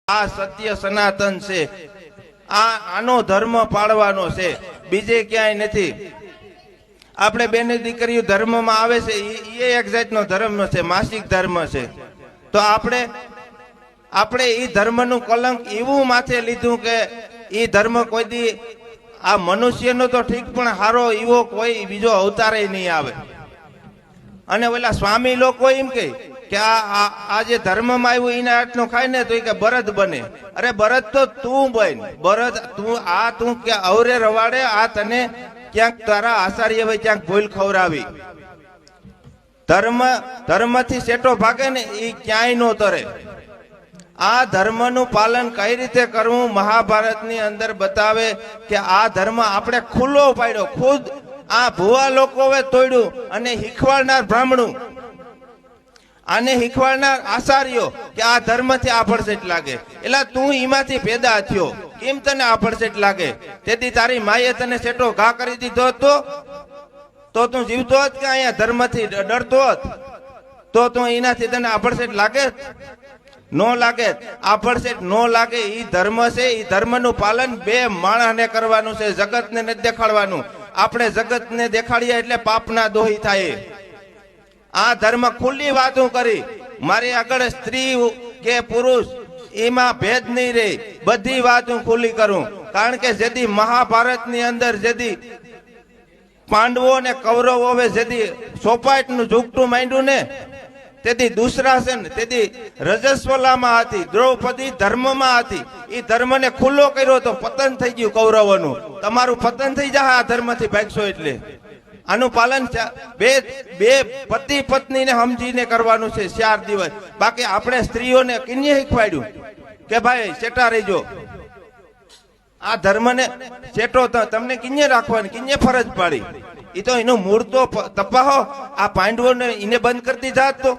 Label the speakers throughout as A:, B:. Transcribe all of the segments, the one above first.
A: આ સત્ય સનાતન છે, આનો ધર્મ પાળવાનો છે, બીજે ક્યાંય નથી. આપણે બેન દીકરીઓ ધર્મમાં આવે છે એ એક જાતનો ધર્મ છે, માસિક ધર્મ છે. તો આપણે એ ધર્મનું કલંક એવું માથે લીધું કે એ ધર્મ કોઈ દી આ મનુષ્યનો તો ઠીક પણ હારો એવો કોઈ બીજો અવતારે નહીં આવે. અને ઓલા સ્વામી લોકો એમ કે આ જે ધર્મમાં આવ્યું એના હાથનો ખાય ને તો એ કે બરદ બને. અરે બરદ તો તું બન, બરદ તું કે અવરે રવાડે આ તને ક્યાંક તારા આચાર્ય હોય ક્યાંક ભૂલ ખવડાવી. ધર્મથી સેટો ભાગે ને એ ક્યાંય નો તરે. આ ધર્મનું પાલન કઈ રીતે કરવું મહાભારતની અંદર બતાવે કે આ ધર્મ આપણે ખુલ્લો પાડ્યો. ખુદ આ ભુવા લોકોએ તોડ્યું અને શીખવાડનાર બ્રાહ્મણું આને શીખવાડનાર આચાર્યો કે આ ધર્મથી આ પડસેટ લાગે. એટલે તું એમાંથી પેદા થયો, કેમ તને આ પડસેટ લાગે? તેથી તારી માએ તને સેટો ઘા કરી દીધો તો તું જીવતો હોત કે અહીંયા ધર્મથી ડરતો હોત? તો તું એનાથી તને આ પડસેટ લાગે? નો લાગે. આ પડસેટ નો લાગે. એ ધર્મ છે, એ ધર્મનું પાલન બે માણસને કરવાનું છે, જગતને નથી દેખાડવાનું. આપણે જગતને દેખાડીએ એટલે પાપના દોહી થાય. આ ધર્મ ખુલ્લી વાતો કરી. મારી આગળ સ્ત્રી કે પુરુષ એમાં ભેદ નહીં રહે, બધી વાત હું ખુલ્લી કરું. કારણ કે જેથી મહાભારતની અંદર જેથી પાંડવો ને કૌરવો જેથી સોપાટનું ઝૂકટું માંડ્યું ને તેથી દુઃશાસન તેથી રજસ્વલામાં હતી, દ્રૌપદી ધર્મમાં હતી. એ ધર્મને ખુલ્લો કર્યો તો પતન થઈ ગયું કૌરવોનું. તમારું પતન થઈ જાય આ ધર્મથી ભાગશો એટલે. આનું પાલન બે પતિ પત્નીને સમજીને કરવાનું છે 4 દિવસ. બાકી આપણે સ્ત્રીઓને કિન્ને શીખવાડ્યું કે ભાઈ સેટા રહીજો. આ ધર્મને સેટો તમને કિન્ને રાખવાની, કિન્ને ફરજ પાડી? એ તો એનું મૂળ તો તપાહો. આ પાંડવોને એને બંધ કરતી જાત તો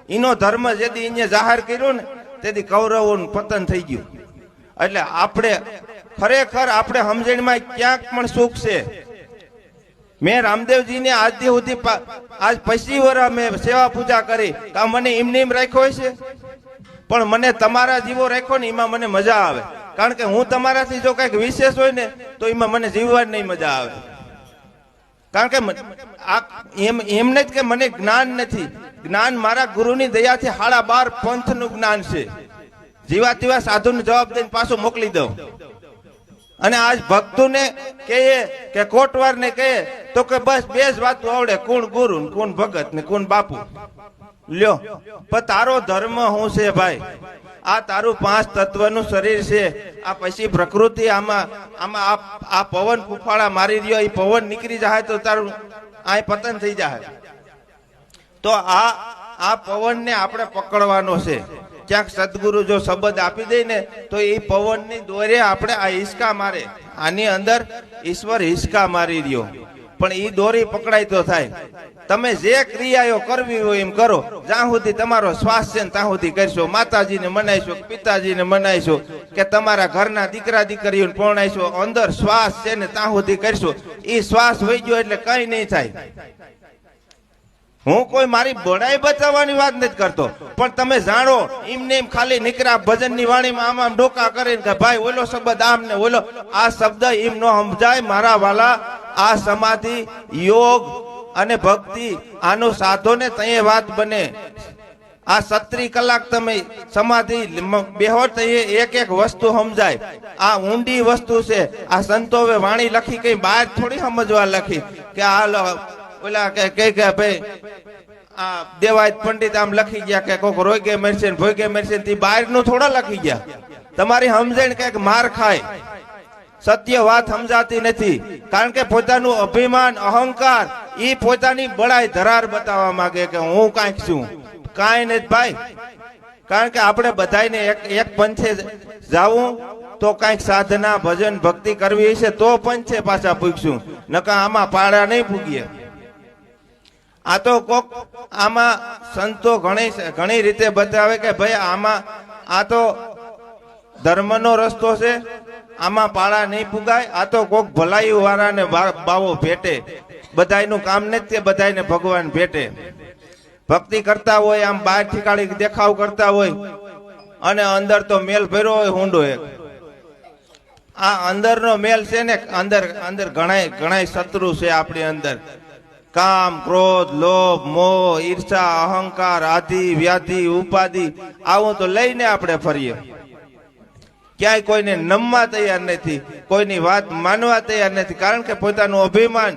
A: એનો ધર્મ જેથી એને જાહેર કર્યો ને તેથી કૌરવોનું પતન થઈ ગયું. એટલે આપણે ખરેખર આપણે સમજણમાં ક્યાંક પણ સુખ છે. મેં રામદેવજીને આજ સુધી આજ 25 વર્ષ મેં સેવા પૂજા કરી. તો મને એમને એમ રાખ્યો છે, પણ મને તમારા જીવો રાખ્યો ને એમાં મને મજા આવે. કારણ કે હું તમારાથી જો કઈક વિશેષ હોય ને તો એમાં મને જીવવાની નહીં મજા આવે. કારણ કે એમને જ કે મને જ્ઞાન નથી. જ્ઞાન મારા ગુરુની દયાથી 12.5 પંથનું જ્ઞાન છે. જીવા તેવા સાધુને જવાબ દઈને પાછું મોકલી દઉં. અને આજ ભક્તોને કહીએ કે કોટવારને કહીએ તો કે બસ 2 જ વાતો આવડે, કોણ ગુરુ ને કોણ ભગત ને કોણ બાપુ. લ્યો, પણ તારો ધર્મ શું છે ભાઈ? આ તારું 5 તત્વનું શરીર છે. આ પછી પ્રકૃતિ આમાં આ પવન ફૂફાડા મારી રહ્યો, એ પવન નીકળી જાય તો તારું આ પતન થઈ જાય. તો આ પવનને આપણે પકડવાનો છે. ક્યાંક સદગુરુ જો શબ્દ આપી દે ને તો એ પવનની દોરે આપણે આ હિસકા મારે. આની અંદર ઈશ્વર હિસકા મારી રહ્યો, પણ એ દોરી પકડાય તો થાય. તમે જે ક્રિયાઓ કરવી હોય એમ કરો. જ્યાં સુધી તમારો શ્વાસ છે ને ત્યાં સુધી કરશો. માતાજીને મનાઈશો, પિતાજીને મનાઈશો કે તમારા ઘરના દીકરા દીકરીઓને પરણાઈશો. અંદર શ્વાસ છે ને ત્યાં સુધી કરશો. એ શ્વાસ વહી ગયો એટલે કઈ નહીં થાય. હું કોઈ મારી બડાઈ બચાવવાની વાત નથી કરતો, પણ તમે જાણો એમને એમ ખાલી નીકળ્યા ભજનની વાણીમાં આમ ડોકા કરીને કે ભાઈ ઓલો શબ્દ આમ ને ઓલો. આ શબ્દ એમ ન સમજાય મારા વાલા. આ સમાધિ, યોગ અને ભક્તિ આનો સાધો ને તય વાત બને. આ 37 કલાક તમે સમાધિ બેહો તો એક વસ્તુ સમજાય. આ ઊંડી વસ્તુ છે. આ સંતોએ વાણી લખી કઈ બહાર થોડી સમજવા લખી કે આ ઓલા કે ભાઈ આ દેવાયત પંડિત આમ લખી ગયા કે કોક રોગે મરશે ભોગે મરશે. તે બહાર નું થોડા લખી ગયા. તમારી સમજણ કઈક માર ખાય. સત્ય વાત સમજાતી નથી. કારણ કે પોતાનું અભિમાન, અહંકાર, એ પોતાની બળાઈ ધરાર બતાવવા માંગે કે હું કાંઈક છું. કાંઈ નથી ભાઈ. કારણ કે આપણે બધાને એક પંથે જાવું તો કાંઈક સાધના, ભજન, ભક્તિ કરવી છે તો પંથે પાછા પૂગશું. નકા આમાં પાડા નહીં પૂગીએ. આ તો કોક આમાં સંતો ઘણી રીતે બતાવે કે ભાઈ આમાં આ તો ધર્મનો રસ્તો છે, આમાં પાળા નહીં પુગાય. આ તો કોક ભલાઈ વાળાને બાવો ભેટે. બધાયનું કામ નથી, બધાયને ભગવાન ભેટે. ભક્તિ કરતા હોય, આમ બહાર ઠીકાડી દેખાવ કરતા હોય અને અંદર તો મેલ ભર્યો હોય ઊંડો એક. આ અંદરનો મેલ છે ને, અંદર અંદર ઘણા શત્રુ છે આપણી અંદર. કામ, ક્રોધ, લોભ, મોહ, ઈર્ષા, અહંકાર, આધિ, વ્યાધિ, ઉપાધિ, આવું તો લઈને આપણે ફરીએ. ક્યાંય કોઈને નમવા તૈયાર નથી, કોઈની વાત માનવા તૈયાર નથી, કારણ કે પોતાનું અભિમાન,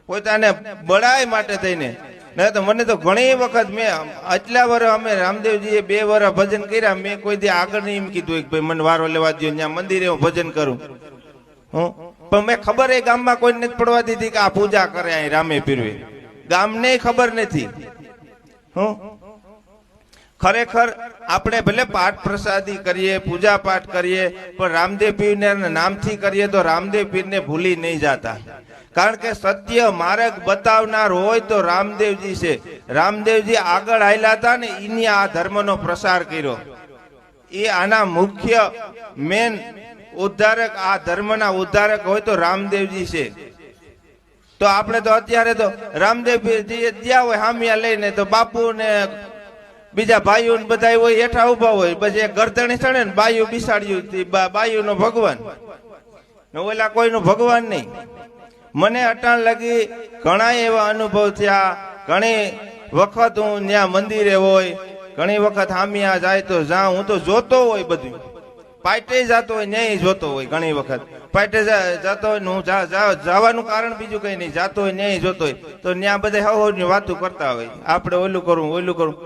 A: પોતાને બળાઈ માટે થઈને. નહીં તો મને તો ઘણી વખત મેં આટલા વર્ષ અમે રામદેવજીએ 2 વર્ષ ભજન કર્યા, મેં કોઈ દી આગળ નહીં એમ કીધું કે ભાઈ મને વારો લેવા દો, ત્યાં મંદિરે હું ભજન કરું. પણ મેં ખબર એ ગામમાં કોઈ નથી પડવા દીધી કે આ પૂજા કરે અહીં રામે પીરવે. ગામને ખબર નથી. ખરેખર આપણે ભલે પાઠ પ્રસાદી કરીએ, પૂજા પાઠ કરીએ, પણ રામદેવ પીરના નામથી કરીએ તો રામદેવ પીરને ભૂલી નહીં જાતા. કારણ કે સત્ય માર્ગ બતાવનાર હોય તો રામદેવજી છે. રામદેવજી આગળ આવેલા હતા ને, એની આ ધર્મનો પ્રસાર કર્યો. એ આના મુખ્ય મેન ઉદ્ધારક, આ ધર્મના ઉદ્ધારક હોય તો રામદેવજી છે. તો આપણે તો અત્યારે તો રામદેવજી જ્યાં હોય હામિયા લઈને તો બાપુ ને બીજા ભાઈઓ બધા હોય હેઠા ઉભા હોય, પછી એક ગરદણી ચડે ને બાયુ બિસાડ્યું, બાયુ નો ભગવાન, ઓલા કોઈનું ભગવાન નહીં. મને અટાણ લગી ઘણા એવા અનુભવ થયા. ઘણી વખત હું ત્યાં મંદિરે હોય, ઘણી વખત હામિયા જાય તો જાઉં, હું તો જોતો હોય બધું. પાટે જતો હોય ન્યાય જોતો હોય, ઘણી વખત પાટે જતો હોય હું જવાનું કારણ બીજું કઈ નહીં, જાતો હોય ન્યાય જોતો હોય તો ત્યાં બધા હવ વાતો કરતા હોય, આપણે ઓલું કરું ઓલું કરું.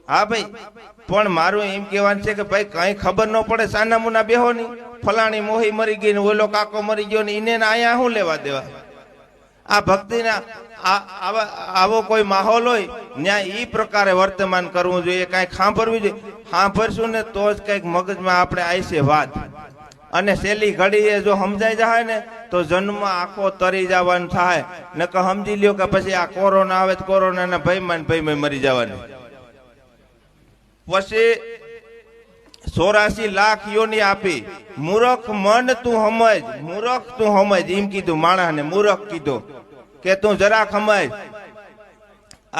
A: હા ભાઈ, પણ મારું એમ કહેવાનું છે કે ભાઈ કઈ ખબર ન પડે સાના મુના બેહો નહીં. ફલાણી મોહી મરી ગઈ ને ઓલો કાકો મરી ગયો ને એને અહીંયા શું લેવા દેવા. આ ભક્તિના આવો કોઈ માહોલ હોય ત્યાં ઈ પ્રકારે વર્તમાન કરવું જોઈએ, કઈક સાંભળવું જોઈએ. સાંભળશું ને તો જ કઈક મગજમાં આપણે આવીશે વાત. અને છેલ્લી ઘડીએ જો સમજાઈ જાય ને તો જન્મ આખો તરી જવાનું થાય. નકર સમજી લ્યો કે પછી આ કોરોના આવે તો કોરોનાના ભયમાં મરી જવાનું. પછી 84 લાખ યોની આપી. મૂર્ખ મન તું સમજ, મૂર્ખ તું સમજ, એમ કીધું માણસને. મૂર્ખ કીધું કે તું જરાક સમજ.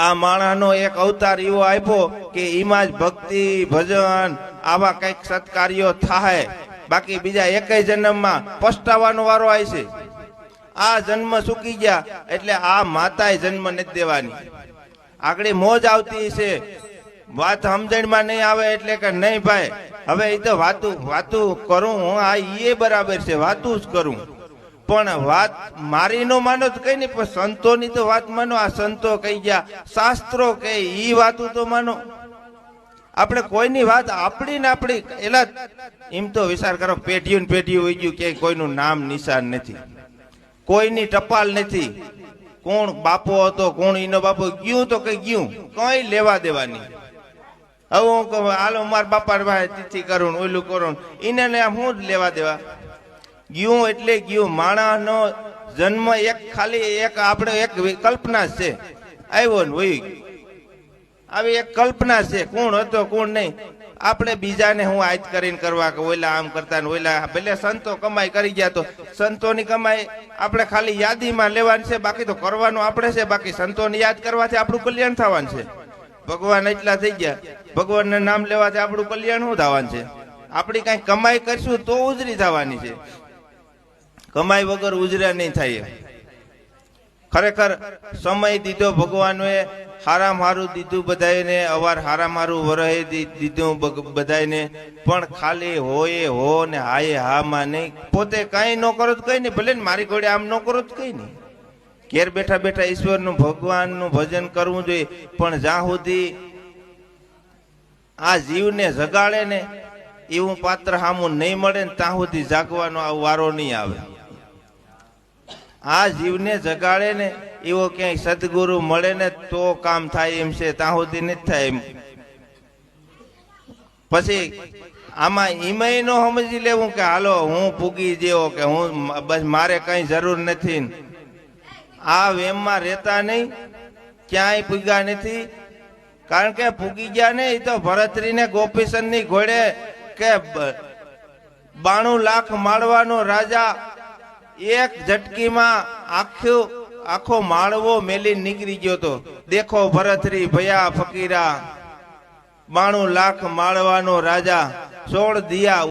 A: આ માણસનો એક અવતાર એવો આપ્યો કે એમાં જ ભક્તિ ભજન આવા કઈક સત્કાર્યો થાય. બાકી બીજા એકેય જન્મમાં પસ્તાવાનો વારો આવશે. આ જન્મ ચૂકી ગયા એટલે આ માતાએ જન્મ નથી દેવાની. આગળ મોજ આવતી છે, વાત સમજણમાં નહીં આવે એટલે કે નહીં ભાઈ હવે એ તો વાતું કરું હું, આ એ બરાબર છે, વાતું જ કરું. પણ વાત મારી નો માનો તો કઈ નહીં, પણ સંતોની તો વાત માનો. આ સંતો કહી ગયા, શાસ્ત્રો કે ઈ વાતું તો માનો. આપણે કોઈની વાત આપણી ને આપણી એલા એમ તો વિચાર કરો, પેઢીઓ ને પેઢીઓ હોય ગયું, ક્યાંય કોઈનું નામ નિશાન નથી, કોઈની ટપાલ નથી. કોણ બાપો હતો, કોણ ઈનો બાપો ગયું તો કઈ ગયું, કઈ લેવા દેવાની. હવે હું કહું હાલો મારા બાપા તિથિ કરું ઓલું કરું, એને હું જ લેવા દેવા. ગયું એટલે ગયું. માણસનો જન્મ એક ખાલી એક આપણે એક કલ્પના છે, આવ્યો ને હોય આવી એક કલ્પના છે. કોણ હતો કોણ નહીં આપણે બીજાને હું આજ કરીને કરવા કે ઓલા આમ કરતા ને ઓલા. ભલે સંતો કમાઈ કરી ગયા તો સંતોની કમાઈ આપણે ખાલી યાદીમાં લેવાની છે, બાકી તો કરવાનું આપણે છે. બાકી સંતોને યાદ કરવાથી આપણું કલ્યાણ થવાનું છે. ભગવાન એટલા થઈ ગયા, ભગવાનના નામ લેવાથી આપણું કલ્યાણ શું થવાનું છે? આપણી કઈ કમાઈ કરશું તો ઉજરી થવાની છે, કમાઈ વગર ઉજરા નહીં થાય. ખરેખર સમય દીધો ભગવાનએ, હારામ હારું દીધું બધાને, અવાર હારામ હારું વરહે દીધું બધાને, પણ ખાલી હોય હો ને હાય હામાં નહીં. પોતે કઈ ન કરો તો કઈ નહીં, ભલે ને મારી ઘોડે આમ ન કરો તો કઈ નહીં. ઘેર બેઠા બેઠા ઈશ્વરનું ભગવાનનું ભજન કરવું જોઈએ. પણ જ્યાં સુધી આ જીવને જગાડે ને એવું પાત્ર સામું નહીં મળે ને ત્યાં સુધી જાગવાનો આ વારો નહીં આવે. આ જીવને જગાડે ને એવો ક્યાંય સદગુરુ મળે ને તો કામ થાય એમ છે, ત્યાં સુધી નથી થાય એમ. પછી આમાં ઈમય નો સમજી લેવું કે હાલો હું પૂગી જેવો કે હું બસ મારે કઈ જરૂર નથી. આ વેમમાં રહેતા નહીં, ક્યાંય પૂગ્યા નથી. કારણ કે પૂગી ગયા ને એ તો ભરતરીને ગોપીચંદ ની ઘોડે કે 92 લાખ માળવાનો રાજા એક ઝટકીમાં આખો માળવો મેલી નીકળી ગયો તો. દેખો ભરતરી ભયા ફકીરા, 92 લાખ માળવાનો રાજા 16 દિયા